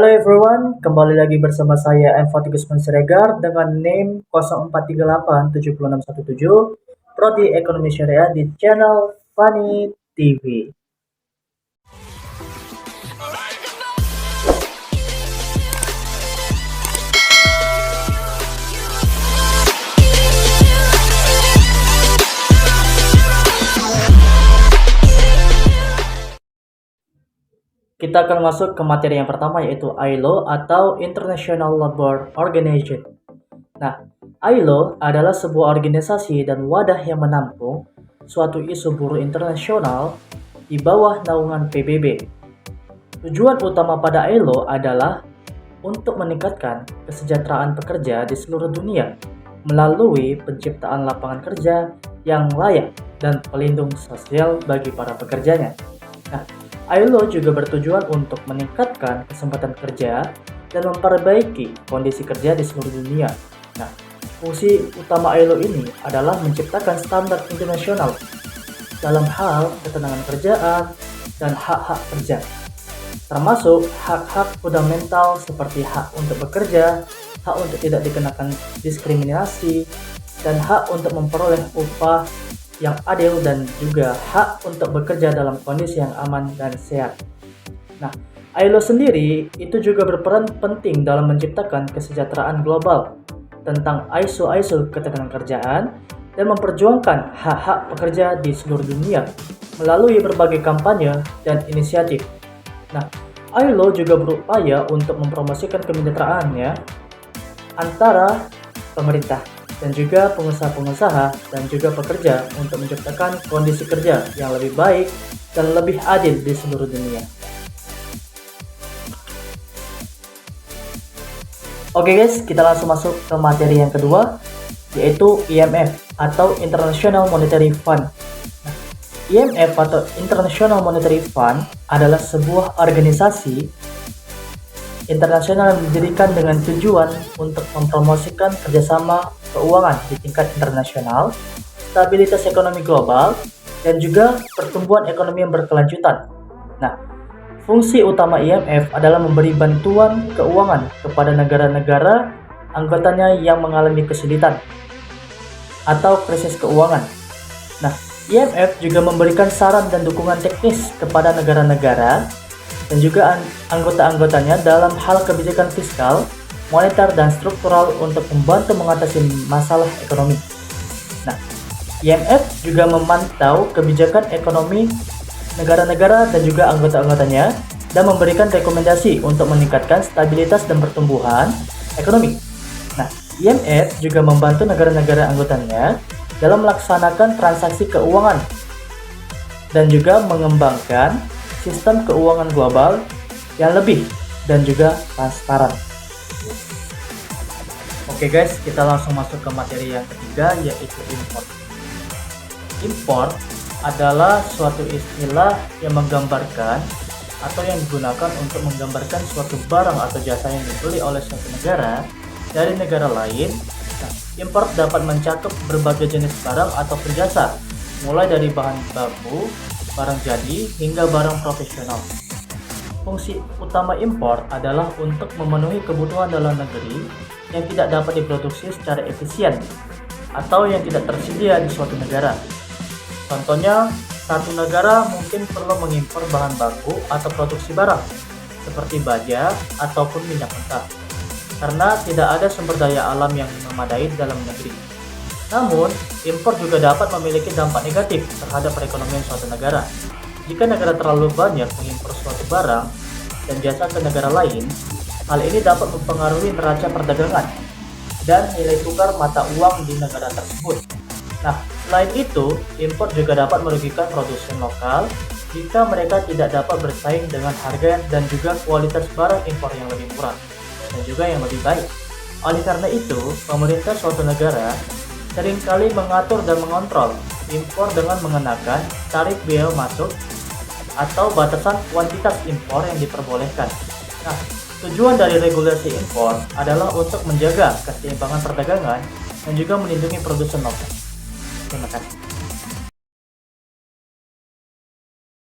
Halo everyone, kembali lagi bersama saya M. Gusman Siregar dengan name 04387617 Prodi Ekonomi Syariah di channel Funny TV. Kita akan masuk ke materi yang pertama, yaitu ILO atau International Labour Organization. Nah, ILO adalah sebuah organisasi dan wadah yang menampung suatu isu buruh internasional di bawah naungan PBB. Tujuan utama pada ILO adalah untuk meningkatkan kesejahteraan pekerja di seluruh dunia melalui penciptaan lapangan kerja yang layak dan pelindung sosial bagi para pekerjanya. Nah, ILO juga bertujuan untuk meningkatkan kesempatan kerja dan memperbaiki kondisi kerja di seluruh dunia. Nah, fungsi utama ILO ini adalah menciptakan standar internasional dalam hal ketenangan kerjaan dan hak-hak kerja, termasuk hak-hak fundamental seperti hak untuk bekerja, hak untuk tidak dikenakan diskriminasi, dan hak untuk memperoleh upah yang adil dan juga hak untuk bekerja dalam kondisi yang aman dan sehat. Nah, ILO sendiri itu juga berperan penting dalam menciptakan kesejahteraan global tentang isu-isu ketegangan kerjaan dan memperjuangkan hak-hak pekerja di seluruh dunia melalui berbagai kampanye dan inisiatif. Nah, ILO juga berupaya untuk mempromosikan kemitraannya antara pemerintah dan juga pengusaha-pengusaha dan juga pekerja untuk menciptakan kondisi kerja yang lebih baik dan lebih adil di seluruh dunia. Oke guys, kita langsung masuk ke materi yang kedua, yaitu IMF atau International Monetary Fund. Nah, IMF atau International Monetary Fund adalah sebuah organisasi internasional yang didirikan dengan tujuan untuk mempromosikan kerjasama keuangan di tingkat internasional, stabilitas ekonomi global, dan juga pertumbuhan ekonomi yang berkelanjutan. Nah, fungsi utama IMF adalah memberi bantuan keuangan kepada negara-negara anggotanya yang mengalami kesulitan atau krisis keuangan. Nah, IMF juga memberikan saran dan dukungan teknis kepada negara-negara dan juga anggota-anggotanya dalam hal kebijakan fiskal, moneter, dan struktural untuk membantu mengatasi masalah ekonomi. Nah, IMF juga memantau kebijakan ekonomi negara-negara dan juga anggota-anggotanya dan memberikan rekomendasi untuk meningkatkan stabilitas dan pertumbuhan ekonomi. Nah, IMF juga membantu negara-negara anggotanya dalam melaksanakan transaksi keuangan dan juga mengembangkan sistem keuangan global yang lebih dan juga transparan. Oke guys, kita langsung masuk ke materi yang ketiga, yaitu import. Import adalah suatu istilah yang menggambarkan atau yang digunakan untuk menggambarkan suatu barang atau jasa yang dibeli oleh suatu negara dari negara lain. Nah, import dapat mencakup berbagai jenis barang atau jasa, mulai dari bahan baku, barang jadi, hingga barang profesional. Fungsi utama impor adalah untuk memenuhi kebutuhan dalam negeri yang tidak dapat diproduksi secara efisien atau yang tidak tersedia di suatu negara. Contohnya, satu negara mungkin perlu mengimpor bahan baku atau produksi barang seperti baja ataupun minyak mentah karena tidak ada sumber daya alam yang memadai dalam negeri. Namun, impor juga dapat memiliki dampak negatif terhadap perekonomian suatu negara. Jika negara terlalu banyak mengimpor suatu barang dan jasa ke negara lain, hal ini dapat mempengaruhi neraca perdagangan dan nilai tukar mata uang di negara tersebut. Nah, selain itu, impor juga dapat merugikan produsen lokal jika mereka tidak dapat bersaing dengan harga dan juga kualitas barang impor yang lebih murah dan juga yang lebih baik. Oleh karena itu, pemerintah suatu negara seringkali mengatur dan mengontrol impor dengan mengenakan tarif biaya masuk atau batasan kuantitas impor yang diperbolehkan. Nah, tujuan dari regulasi impor adalah untuk menjaga keseimbangan perdagangan dan juga melindungi produsen lokal. Terima kasih.